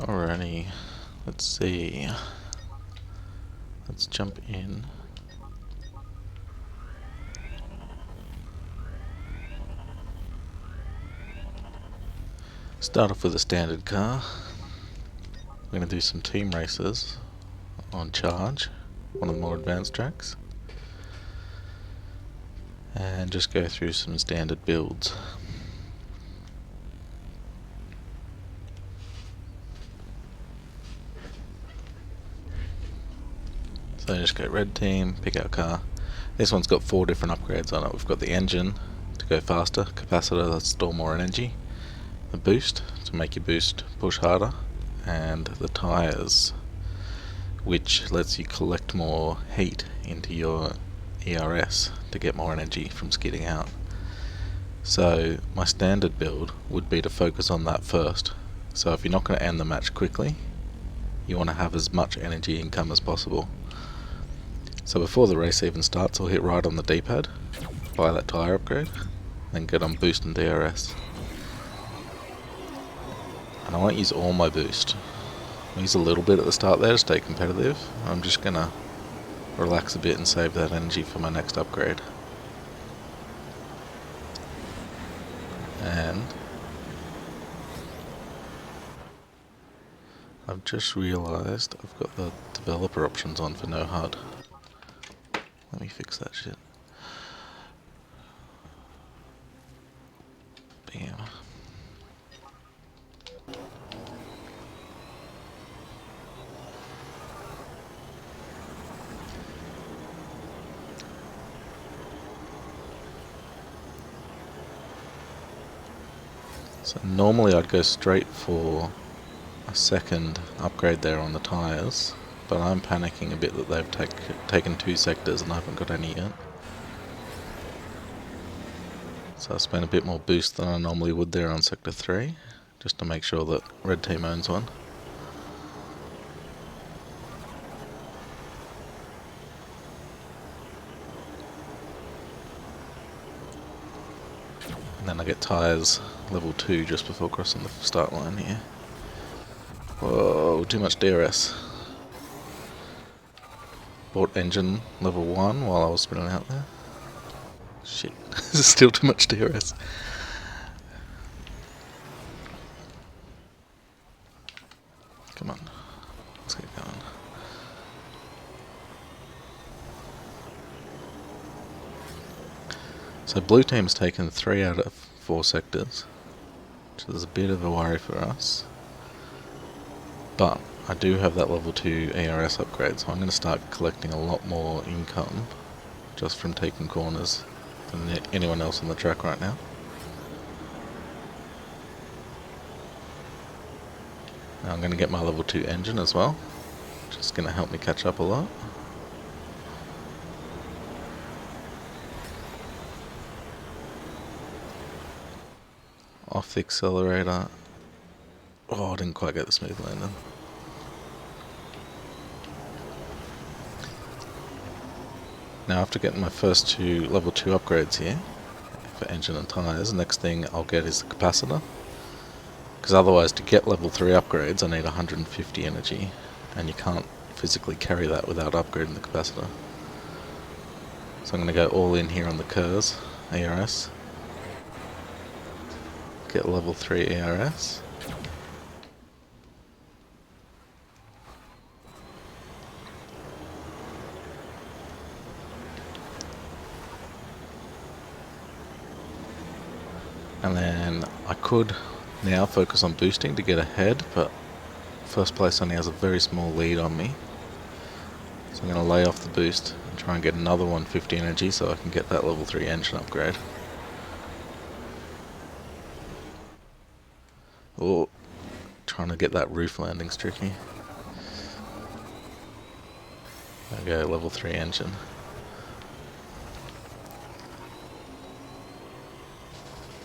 Alrighty, let's see. Let's jump in. Start off with a standard car. We're going to do some team races on Charge, one of the more advanced tracks, and just go through some standard builds. So just go red team, pick our car. This one's got 4 different upgrades on it. We've got the engine to go faster, capacitor to store more energy, the boost to make your boost push harder, and the tyres, which lets you collect more heat into your ERS to get more energy from skidding out. So my standard build would be to focus on that first. So if you're not going to end the match quickly, you want to have as much energy income as possible. So before the race even starts, I'll hit right on the D-pad, buy that tyre upgrade, then get on boost and DRS. And I won't use all my boost. I'll use a little bit at the start there to stay competitive. I'm just going to relax a bit and save that energy for my next upgrade. And I've just realised I've got the developer options on for no HUD. Let me fix that shit. Bam. So normally I'd go straight for a second upgrade there on the tyres, but I'm panicking a bit that they've taken 2 sectors and I haven't got any yet. So I spent a bit more boost than I normally would there on sector 3, just to make sure that red team owns one. And then I get tyres level 2 just before crossing the start line here. Whoa, too much DRS. Bought engine level 1 while I was spinning out there. Shit, this is still too much DRS. Come on, let's get going. So blue team's taken 3 out of 4 sectors, which is a bit of a worry for us. But I do have that level 2 ERS upgrade, so I'm going to start collecting a lot more income just from taking corners than anyone else on the track right now. Now I'm going to get my level 2 engine as well, which is going to help me catch up a lot. Off the accelerator. Oh, I didn't quite get the smooth landing. Now after getting my first 2 level 2 upgrades here, for engine and tyres, the next thing I'll get is the capacitor. Because otherwise to get level 3 upgrades I need 150 energy, and you can't physically carry that without upgrading the capacitor. So I'm going to go all in here on the KERS, ERS. Get level 3 ERS. And then I could now focus on boosting to get ahead, but first place only has a very small lead on me. So I'm going to lay off the boost and try and get another 150 energy so I can get that level 3 engine upgrade. Oh, trying to get that roof landing's tricky. There we go, level 3 engine.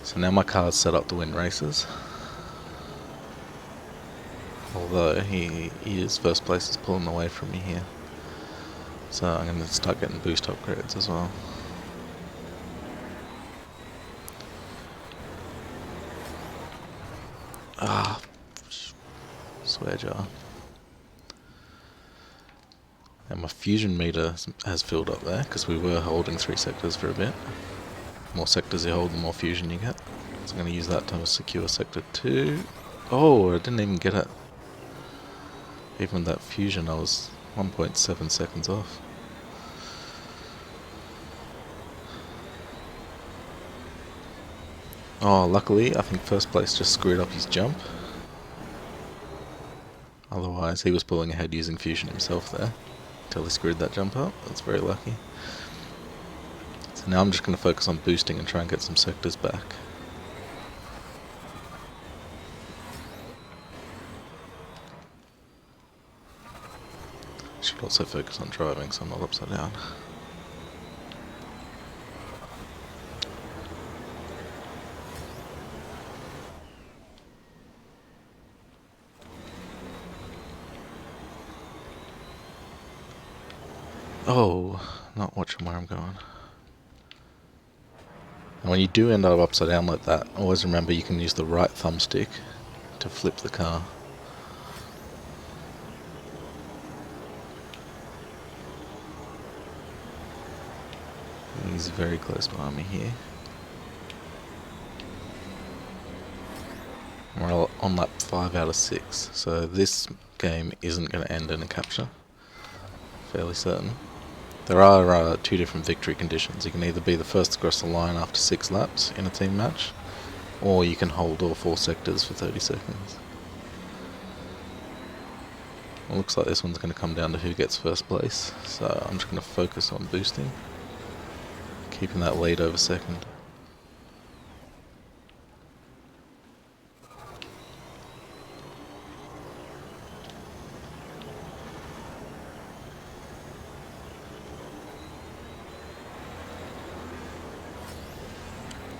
So now my car's set up to win races. Although his first place is pulling away from me here. So I'm going to start getting boost upgrades as well. Ah, swear jar. And my fusion meter has filled up there, because we were holding 3 sectors for a bit. The more sectors you hold, the more fusion you get. So I'm going to use that to secure sector 2. Oh, I didn't even get it. Even with that fusion, I was 1.7 seconds off. Oh, luckily, I think first place just screwed up his jump. Otherwise, he was pulling ahead using fusion himself there. Until he screwed that jump up. That's very lucky. So now I'm just going to focus on boosting and try and get some sectors back. Should also focus on driving so I'm not upside down. Oh, not watching where I'm going. And when you do end up upside down like that, always remember you can use the right thumbstick to flip the car. He's very close behind me here. We're on lap 5 out of 6, so this game isn't going to end in a capture. Fairly certain. There are 2 different victory conditions. You can either be the first to cross the line after 6 laps in a team match, or you can hold all 4 sectors for 30 seconds. It looks like this one's going to come down to who gets first place, so I'm just going to focus on boosting, keeping that lead over second.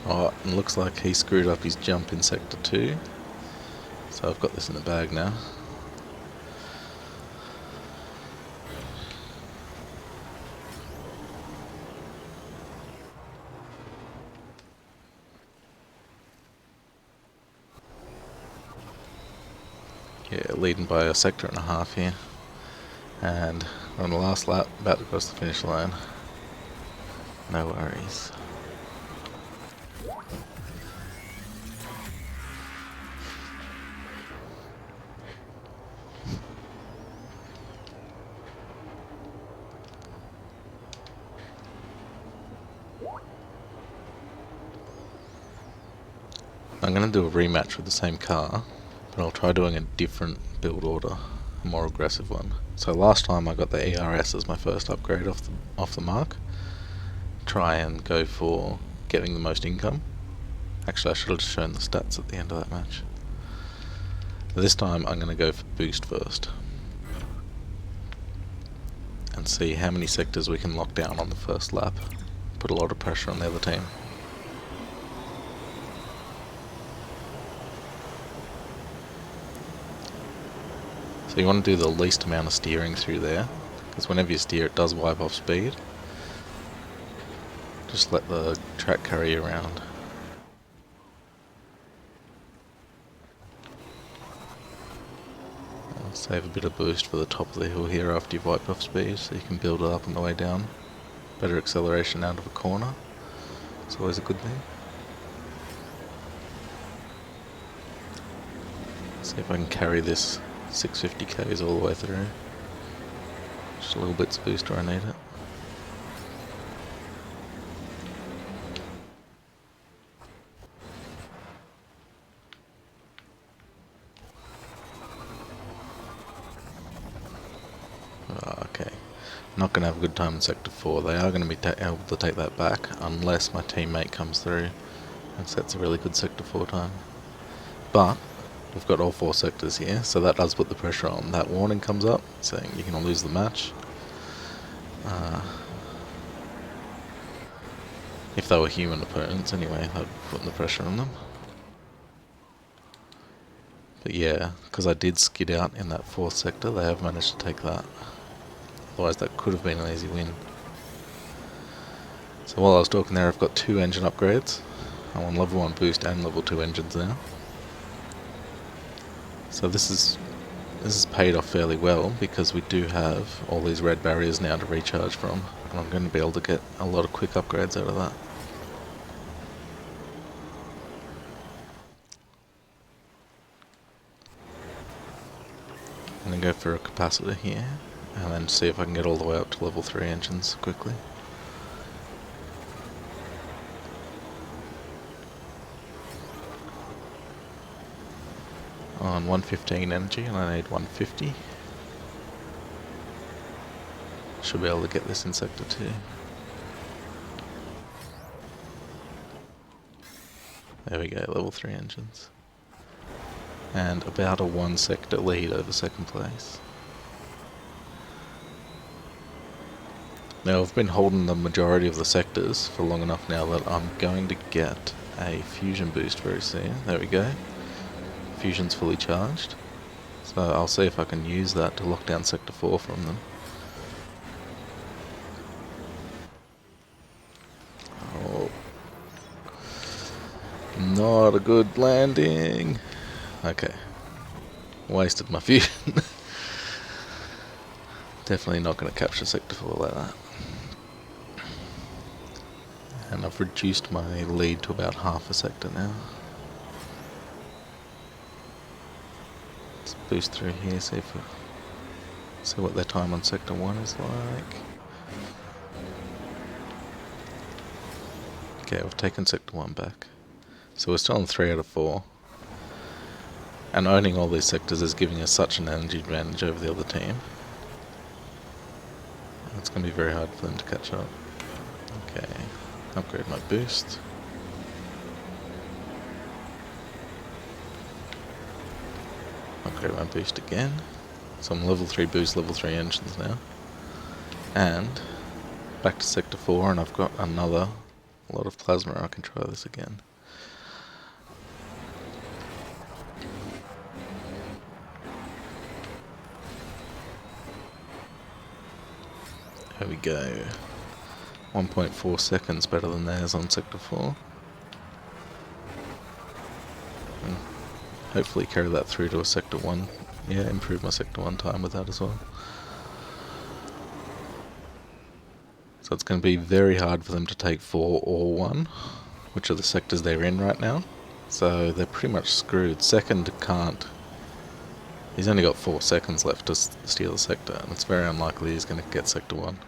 Oh, it looks like he screwed up his jump in sector 2, so I've got this in the bag now. Yeah, leading by a sector and a half here, and we're on the last lap, about to cross the finish line. No worries. I'm going to do a rematch with the same car, but I'll try doing a different build order, a more aggressive one. So last time I got the ERS as my first upgrade off the mark. Try and go for getting the most income. Actually, I should have just shown the stats at the end of that match. This time I'm going to go for boost first, and see how many sectors we can lock down on the first lap. Put a lot of pressure on the other team. So you want to do the least amount of steering through there, because whenever you steer it does wipe off speed. Just let the track carry you around. I'll save a bit of boost for the top of the hill here after you've wiped off speed, so you can build it up on the way down. Better acceleration out of a corner. It's always a good thing. See if I can carry this 650 k's all the way through. Just a little bit's boost where I need it. Okay, not going to have a good time in sector 4. They are going to be able to take that back unless my teammate comes through and sets a really good sector 4 time. But we've got all 4 sectors here, so that does put the pressure on. That warning comes up saying you're going to lose the match. If they were human opponents anyway, that would be putting the pressure on them. But yeah, because I did skid out in that 4th sector, they have managed to take that. Otherwise that could have been an easy win. So while I was talking there, I've got 2 engine upgrades. I'm on level 1 boost and level 2 engines now. So this is This has paid off fairly well because we do have all these red barriers now to recharge from, and I'm going to be able to get a lot of quick upgrades out of that. I'm going to go for a capacitor here, and then see if I can get all the way up to level 3 engines quickly. On 115 energy, and I need 150. Should be able to get this in sector 2. There we go, level 3 engines. And about a 1 sector lead over second place. Now I've been holding the majority of the sectors for long enough now that I'm going to get a fusion boost very soon. There we go. Fusion's fully charged. So I'll see if I can use that to lock down sector 4 from them. Oh. Not a good landing. Okay. Wasted my fusion. Definitely not going to capture sector 4 like that. And I've reduced my lead to about half a sector now. Let's boost through here, see what their time on sector 1 is like. Okay, we've taken sector 1 back. So we're still on 3 out of 4. And owning all these sectors is giving us such an energy advantage over the other team. It's going to be very hard for them to catch up. Okay, upgrade my boost. Upgrade my boost again. So I'm level 3 boost, level 3 engines now. And back to sector 4, and I've got another lot of plasma. I can try this again. There we go. 1.4 seconds better than theirs on sector 4. And hopefully carry that through to a sector 1. Yeah, improve my sector 1 time with that as well. So it's going to be very hard for them to take 4 or 1, which are the sectors they're in right now. So they're pretty much screwed. Second can't. He's only got 4 seconds left to steal the sector, and it's very unlikely he's going to get sector 1.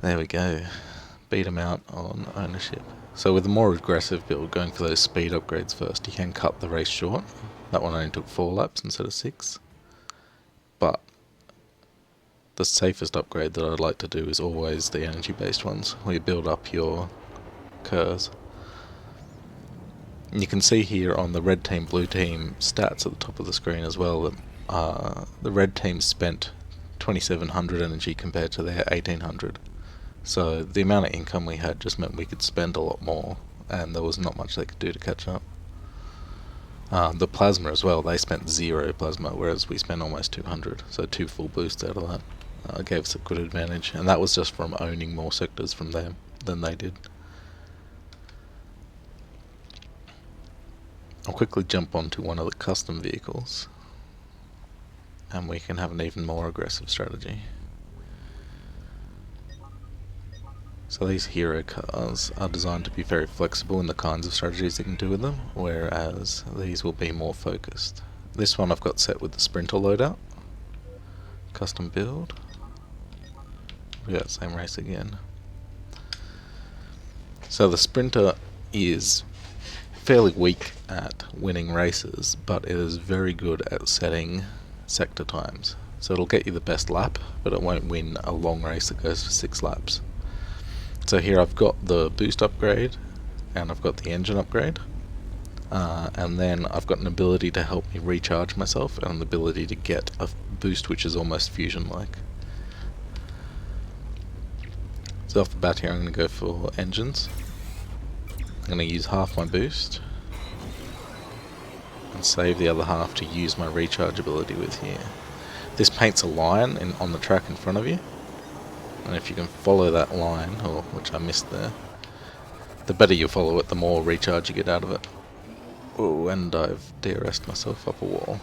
There we go. Beat him out on ownership. So with a more aggressive build, going for those speed upgrades first, you can cut the race short. That one only took 4 laps instead of 6. But the safest upgrade that I'd like to do is always the energy based ones, where you build up your curves. You can see here on the red team, blue team stats at the top of the screen as well that the red team spent 2700 energy compared to their 1800. So the amount of income we had just meant we could spend a lot more, and there was not much they could do to catch up. The plasma as well, they spent 0 plasma, whereas we spent almost 200, so 2 full boosts out of that. Gave us a good advantage, and that was just from owning more sectors from them than they did. I'll quickly jump onto one of the custom vehicles, and we can have an even more aggressive strategy. So these hero cars are designed to be very flexible in the kinds of strategies you can do with them, whereas these will be more focused. This one I've got set with the Sprinter loadout. Custom build. We got the same race again. So the Sprinter is fairly weak at winning races, but it is very good at setting sector times. So it'll get you the best lap, but it won't win a long race that goes for 6 laps. So here I've got the boost upgrade, and I've got the engine upgrade, and then I've got an ability to help me recharge myself, and an ability to get a boost which is almost fusion-like. So off the bat here I'm going to go for engines. I'm going to use half my boost, and save the other half to use my recharge ability with here. This paints a line on the track in front of you. And if you can follow that line, or which I missed there, the better you follow it, the more recharge you get out of it. Oh, and I've DRS'd myself up a wall.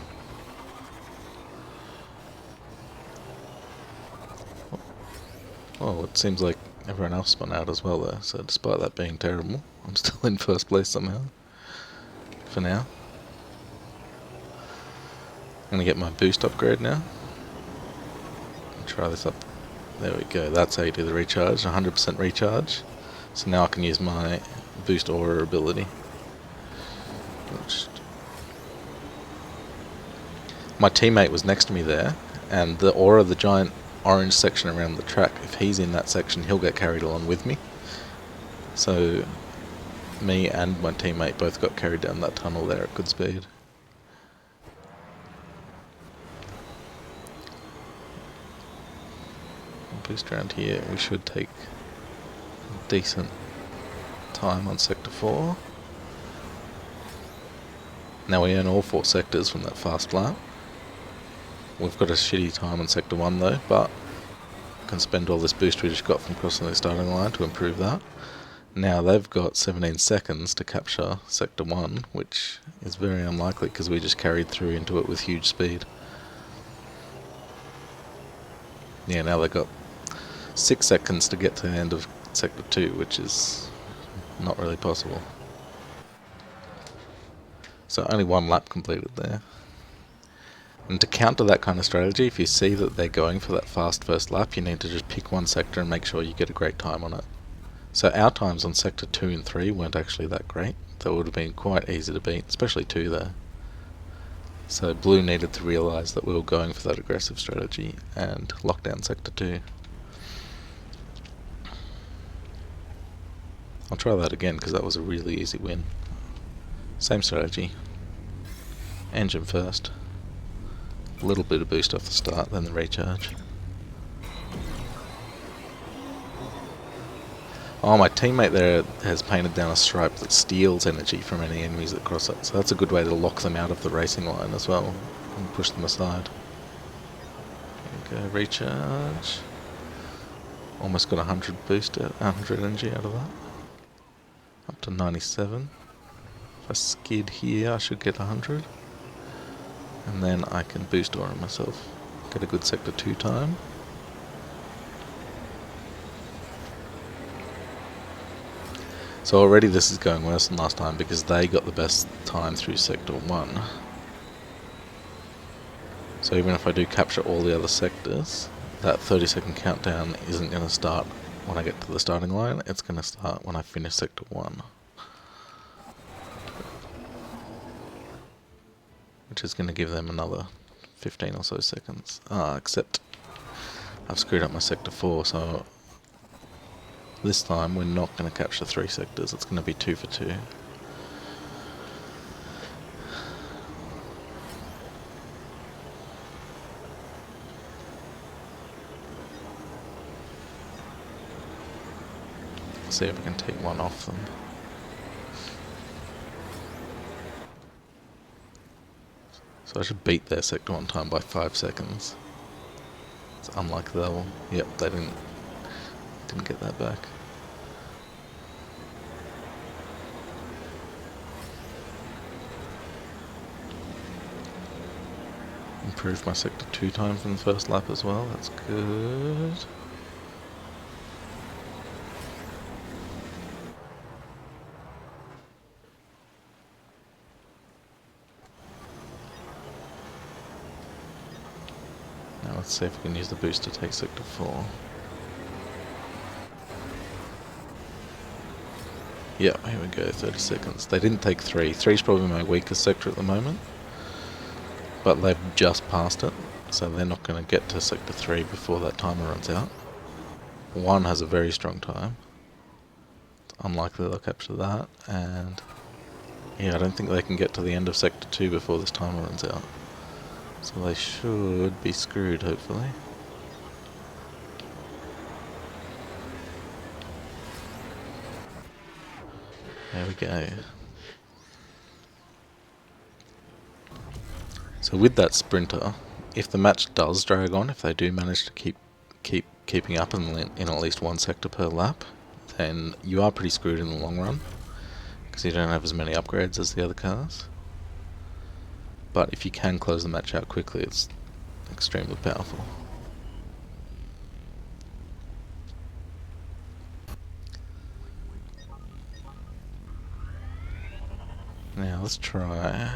Well, it seems like everyone else spun out as well though, so despite that being terrible, I'm still in first place somehow. For now. I'm gonna get my boost upgrade now. Try this up. There we go, that's how you do the recharge, 100% recharge. So now I can use my boost aura ability. My teammate was next to me there, and the aura, the giant orange section around the track, if he's in that section, he'll get carried along with me. So me and my teammate both got carried down that tunnel there at good speed. Boost around here, we should take a decent time on Sector 4. Now we earn all 4 sectors from that fast lap. We've got a shitty time on Sector 1 though, but can spend all this boost we just got from crossing the starting line to improve that. Now they've got 17 seconds to capture Sector 1, which is very unlikely because we just carried through into it with huge speed. Yeah, now they've got 6 seconds to get to the end of Sector 2, which is not really possible. So only 1 lap completed there. And to counter that kind of strategy, if you see that they're going for that fast first lap, you need to just pick one sector and make sure you get a great time on it. So our times on Sector 2 and 3 weren't actually that great. That would have been quite easy to beat, especially 2 there. So Blue needed to realise that we were going for that aggressive strategy and lock down Sector 2. I'll try that again because that was a really easy win. Same strategy. Engine first. A little bit of boost off the start, then the recharge. Oh, my teammate there has painted down a stripe that steals energy from any enemies that cross it, so that's a good way to lock them out of the racing line as well, and push them aside. There we go, recharge. Almost got 100 boost, 100 energy out of that. Up to 97. If I skid here, I should get 100. And then I can boost aura myself. Get a good Sector 2 time. So already this is going worse than last time because they got the best time through Sector 1. So even if I do capture all the other sectors, that 30-second countdown isn't going to start when I get to the starting line, it's going to start when I finish Sector 1. Which is going to give them another 15 or so seconds. Except I've screwed up my Sector 4, so this time we're not going to capture 3 sectors, it's going to be 2 for 2. See if we can take one off them. So I should beat their Sector 1 time by 5 seconds. It's unlikely they'll... Yep, they didn't get that back. Improved my Sector 2 time from the first lap as well, that's good. Now let's see if we can use the boost to take Sector 4. Yeah, here we go, 30 seconds. They didn't take 3. 3's probably my weakest sector at the moment. But they've just passed it, so they're not going to get to Sector 3 before that timer runs out. 1 has a very strong time. It's unlikely they'll capture that, and... yeah, I don't think they can get to the end of Sector 2 before this timer runs out. So they should be screwed, hopefully. There we go. So with that sprinter, if the match does drag on, if they do manage to keeping up in at least 1 sector per lap, then you are pretty screwed in the long run, because you don't have as many upgrades as the other cars. But if you can close the match out quickly, it's extremely powerful. Now let's try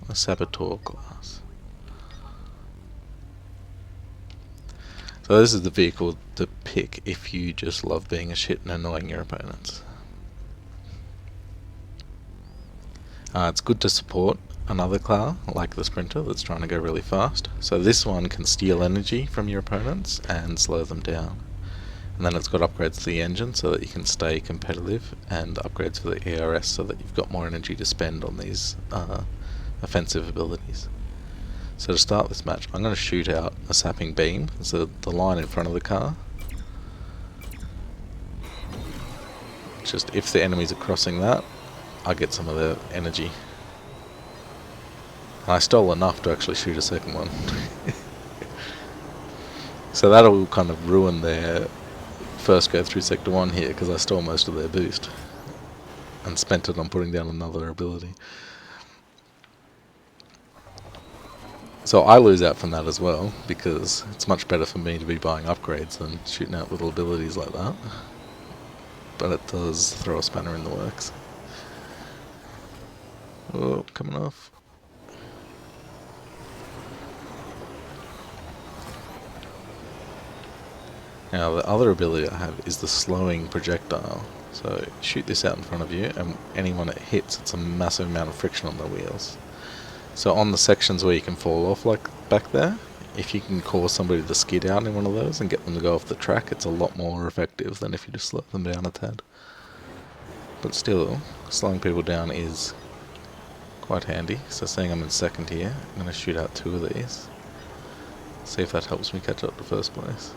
a Saboteur class. So this is the vehicle to pick if you just love being a shit and annoying your opponents. It's good to support another car, like the Sprinter, that's trying to go really fast. So this one can steal energy from your opponents and slow them down. And then it's got upgrades to the engine so that you can stay competitive, and upgrades for the ERS so that you've got more energy to spend on these offensive abilities. So to start this match, I'm going to shoot out a sapping beam, so the line in front of the car. Just if the enemies are crossing that, I get some of their energy. And I stole enough to actually shoot a second one. So that'll kind of ruin their first go through Sector 1 here, because I stole most of their boost and spent it on putting down another ability. So I lose out from that as well, because it's much better for me to be buying upgrades than shooting out little abilities like that. But it does throw a spanner in the works. Oh, coming off. Now the other ability I have is the slowing projectile. So shoot this out in front of you, and anyone it hits, it's a massive amount of friction on the wheels. So on the sections where you can fall off, like back there, if you can cause somebody to skid out in one of those and get them to go off the track, it's a lot more effective than if you just slow them down a tad. But still, slowing people down is quite handy. So seeing I'm in second here, I'm going to shoot out 2 of these. See if that helps me catch up to first place.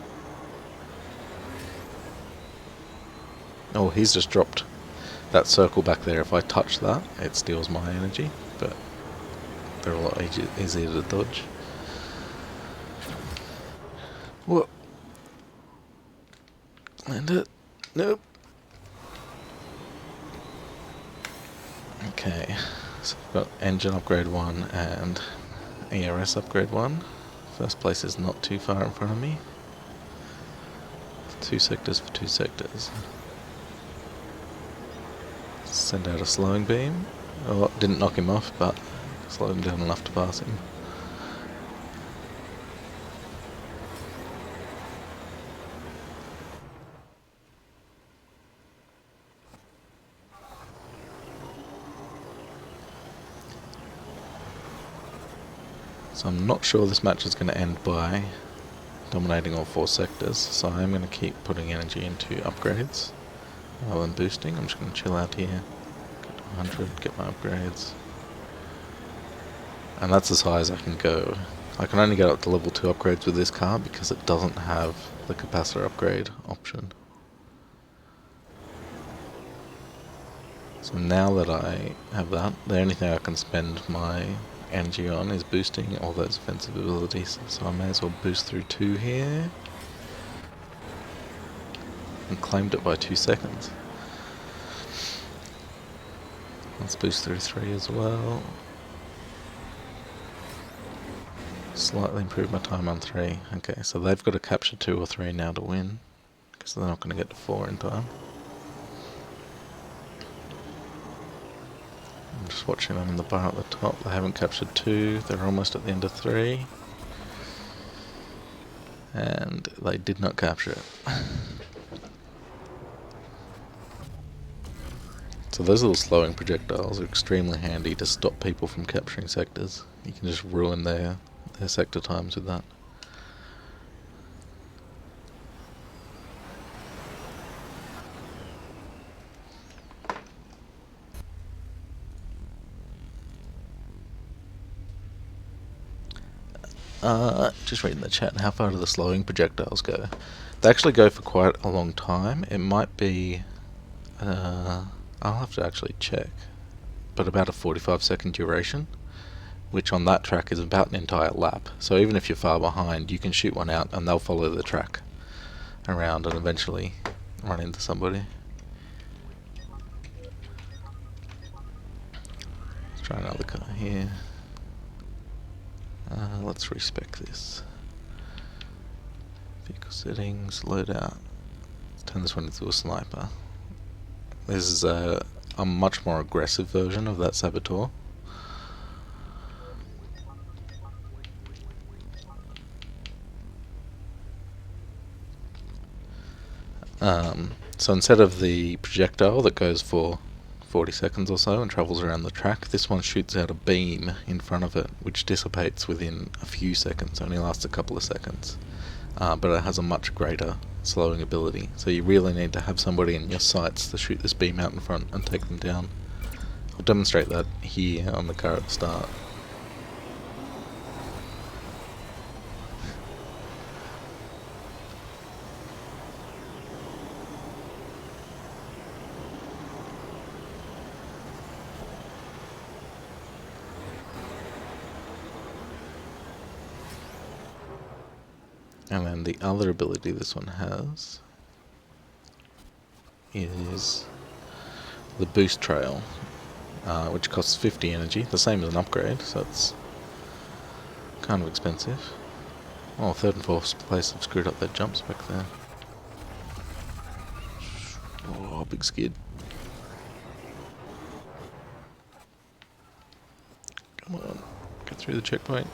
Oh, he's just dropped that circle back there. If I touch that, it steals my energy, but they're a lot easier to dodge. Whoa. Land it. Nope. Okay, so I've got engine upgrade 1 and ERS upgrade 1. First place is not too far in front of me. 2 sectors for 2 sectors. Send out a slowing beam. Oh, didn't knock him off, but slowed him down enough to pass him. So I'm not sure this match is going to end by dominating all 4 sectors, so I'm going to keep putting energy into upgrades rather than boosting. I'm just going to chill out here, get to 100, get my upgrades. And that's as high as I can go. I can only get up to level 2 upgrades with this car because it doesn't have the capacitor upgrade option. So now that I have that, the only thing I can spend my energy on is boosting all those offensive abilities. So I may as well boost through 2 here. And claimed it by 2 seconds. Let's boost through 3 as well. Slightly improve my time on 3. Okay, so they've got to capture 2 or 3 now to win, because they're not going to get to 4 in time. I'm just watching them in the bar at the top. They haven't captured 2. They're almost at the end of 3. And they did not capture it. So those little slowing projectiles are extremely handy to stop people from capturing sectors. You can just ruin their sector times with that. Just reading the chat, how far do the slowing projectiles go? They actually go for quite a long time. It might be, I'll have to actually check, but about a 45-second duration, which on that track is about an entire lap. So even if you're far behind, you can shoot one out and they'll follow the track around and eventually run into somebody. Let's try another car here. Let's respec this. Vehicle settings, loadout. Let's turn this one into a sniper. This is a much more aggressive version of that Saboteur. So instead of the projectile that goes for 40 seconds or so and travels around the track, this one shoots out a beam in front of it which dissipates within a few seconds, only lasts a couple of seconds, but it has a much greater slowing ability, so you really need to have somebody in your sights to shoot this beam out in front and take them down. I'll demonstrate that here on the car at the start. And then the other ability this one has is the boost trail, which costs 50 energy, the same as an upgrade, so it's kind of expensive. Oh, third and fourth place have screwed up their jumps back there. Oh, big skid. Come on, get through the checkpoint.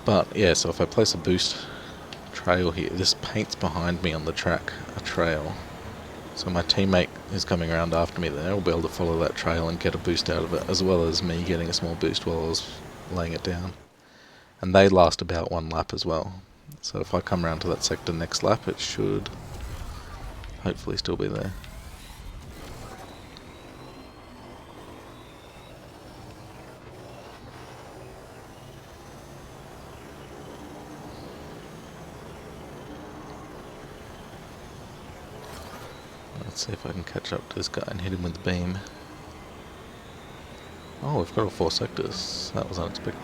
But yeah, so if I place a boost trail here, this paints behind me on the track a trail. So my teammate who's coming around after me there will be able to follow that trail and get a boost out of it, as well as me getting a small boost while I was laying it down. And they last about one lap as well. So if I come around to that sector next lap, it should hopefully still be there. Let's see if I can catch up to this guy and hit him with the beam. Oh, we've got all 4 sectors. That was unexpected.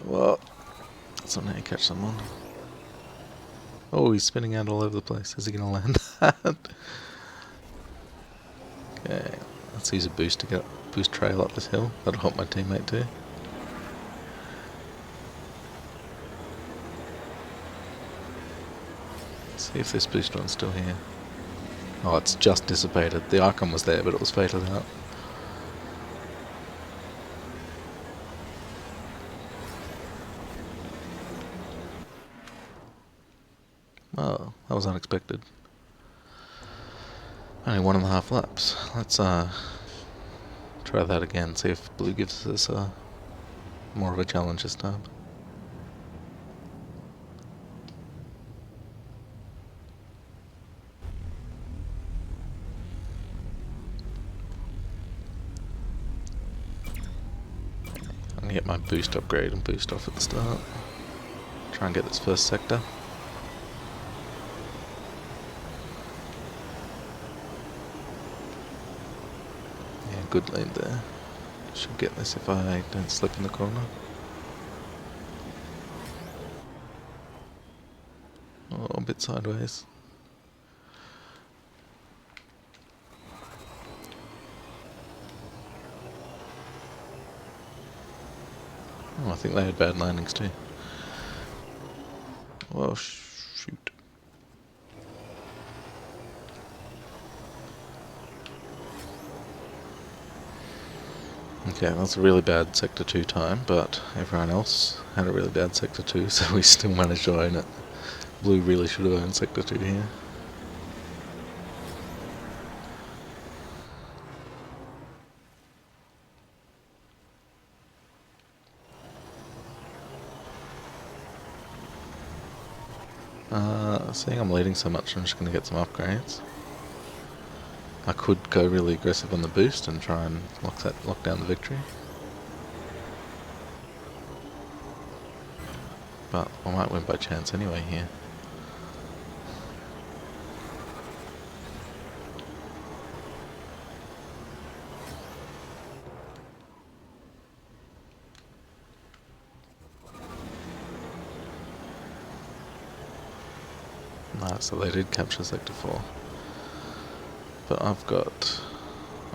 Well, that's not how you catch someone. Oh, he's spinning out all over the place. Is he going to land that? Okay, let's use a boost to get boost trail up this hill. That'll help my teammate too. See if this boost one's still here. Oh, it's just dissipated. The icon was there, but it was faded out. Oh, that was unexpected. Only 1.5 laps. Let's try that again, see if blue gives us more of a challenge this time. I'm gonna get my boost upgrade and boost off at the start. Try and get this first sector. Yeah, good lead there. Should get this if I don't slip in the corner. Oh, a bit sideways. Oh, I think they had bad landings too. Well, shoot. Okay, that's a really bad Sector 2 time, but everyone else had a really bad Sector 2, so we still managed to own it. Blue really should have owned Sector 2 here. Seeing I'm leading so much, I'm just going to get some upgrades. I could go really aggressive on the boost and try and lock down the victory. But I might win by chance anyway here. Nice, so they did capture Sector 4. But I've got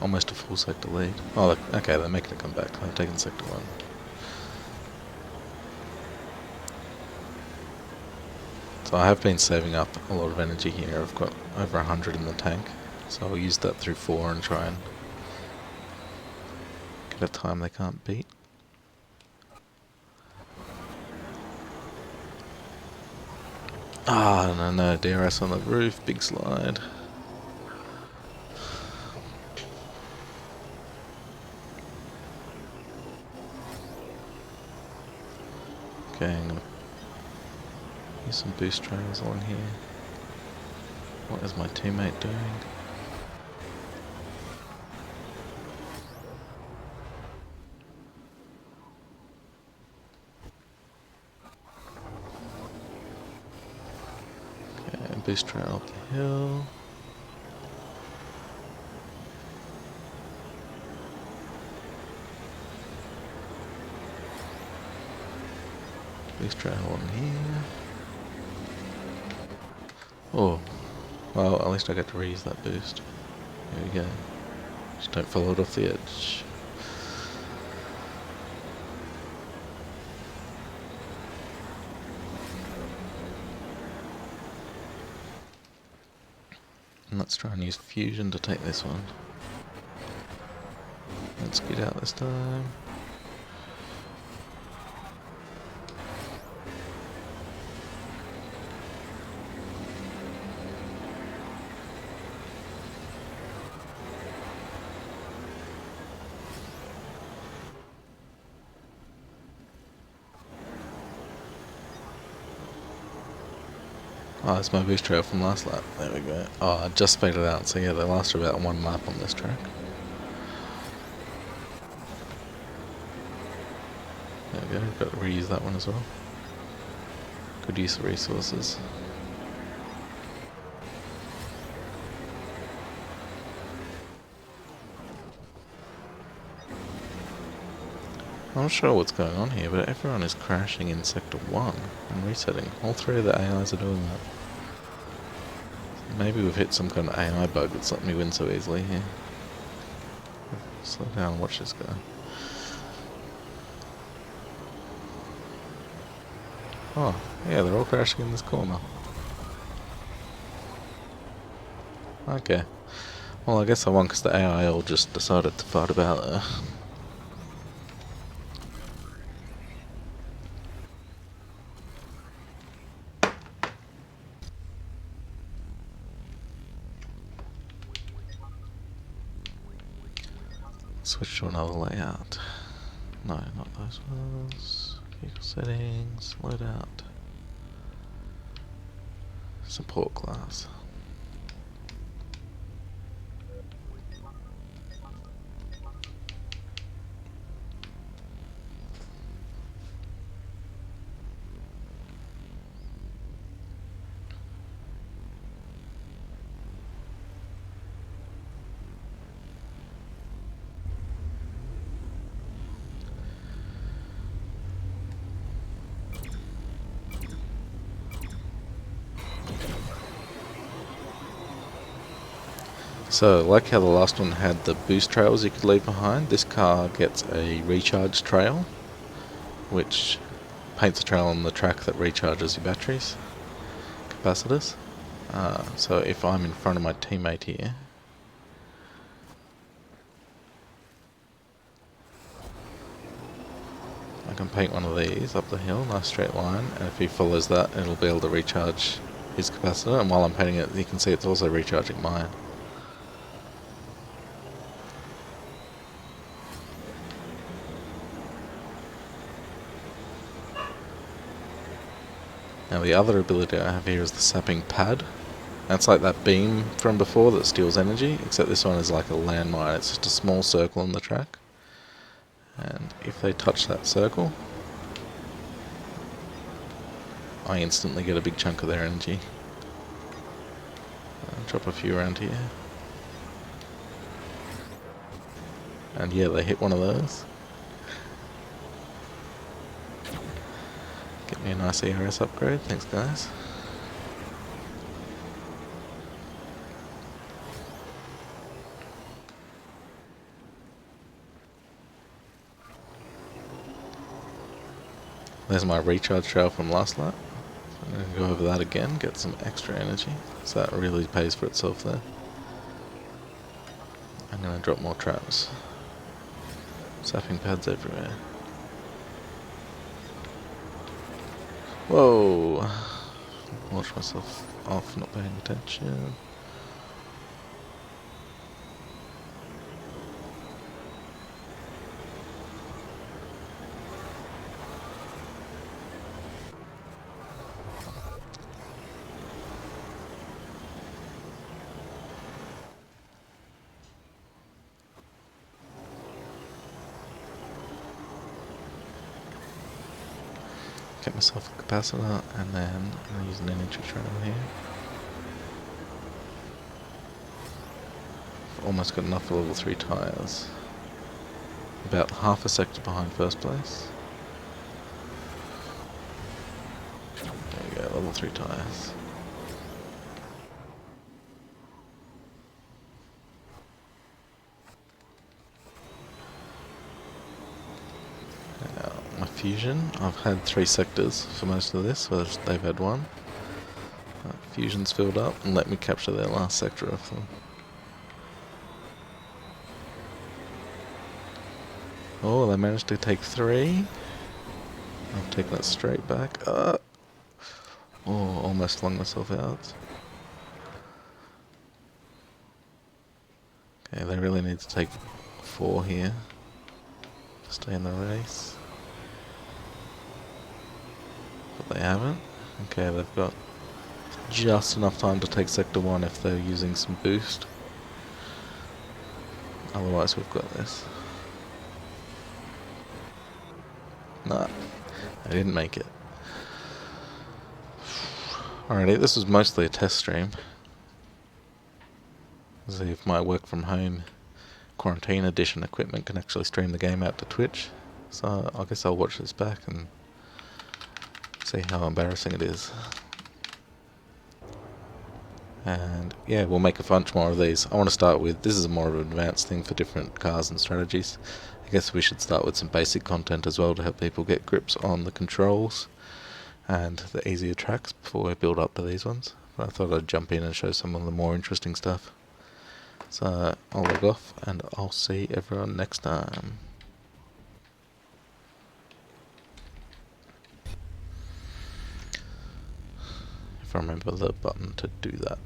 almost a full sector lead. Oh, okay, they're making it come back. They've taken Sector 1. So I have been saving up a lot of energy here. I've got over 100 in the tank, so I'll use that through 4 and try and get a time they can't beat. Ah, no, DRS on the roof, big slide. Okay, I'm gonna use some boost trails on here. What is my teammate doing? Okay, boost trail up the hill. Boost trail on here. Oh, well, at least I get to reuse that boost. There we go. Just don't follow it off the edge. And let's try and use fusion to take this one. Let's get out this time. Oh, that's my boost trail from last lap. There we go. Oh, I just faded out, so yeah, they last about 1 lap on this track. There we go, got to reuse that one as well. Good use of resources. I'm not sure what's going on here, but everyone is crashing in Sector 1 and resetting. All 3 of the AIs are doing that. Maybe we've hit some kind of AI bug that's letting me win so easily here. Slow down and watch this guy. Oh, yeah, they're all crashing in this corner. Okay. Well, I guess I won because the AI all just decided to fight about there. Switch to another layout. No, not those ones. Vehicle settings, loadout. Support class. So, like how the last one had the boost trails you could leave behind, this car gets a recharge trail, which paints a trail on the track that recharges your batteries, capacitors. So if I'm in front of my teammate here, I can paint one of these up the hill, nice straight line, and if he follows that, it'll be able to recharge his capacitor, and while I'm painting it, you can see it's also recharging mine. Now the other ability I have here is the sapping pad. That's like that beam from before that steals energy, except this one is like a landmine. It's just a small circle on the track. And if they touch that circle, I instantly get a big chunk of their energy. I'll drop a few around here. And yeah, they hit one of those. Get me a nice ERS upgrade, thanks guys. There's my recharge trail from last lap. I'm going to go over that again, get some extra energy. So that really pays for itself there. I'm going to drop more traps. Sapping pads everywhere. Whoa! Watch myself off, not paying attention. Get myself a capacitor, and then I'm going to use an energy trail here. I've almost got enough for level 3 tyres. About half a sector behind first place. There we go, level 3 tyres. Now, my fusion, I've had 3 sectors for most of this, whereas they've had 1. Fusion's filled up, and let me capture their last sector of them. Oh, they managed to take 3. I'll take that straight back. Oh, almost flung myself out. Okay, they really need to take 4 here to stay in the race. But they haven't. Okay, they've got just enough time to take sector 1 if they're using some boost. Otherwise we've got this. Nah, I didn't make it. Alrighty, this was mostly a test stream. See if my work from home quarantine edition equipment can actually stream the game out to Twitch. So I guess I'll watch this back and see how embarrassing it is. And yeah, we'll make a bunch more of these. I want to start with, this is more of an advanced thing for different cars and strategies. I guess we should start with some basic content as well to help people get grips on the controls and the easier tracks before we build up to these ones. But I thought I'd jump in and show some of the more interesting stuff. So I'll log off and I'll see everyone next time. If I remember the button to do that.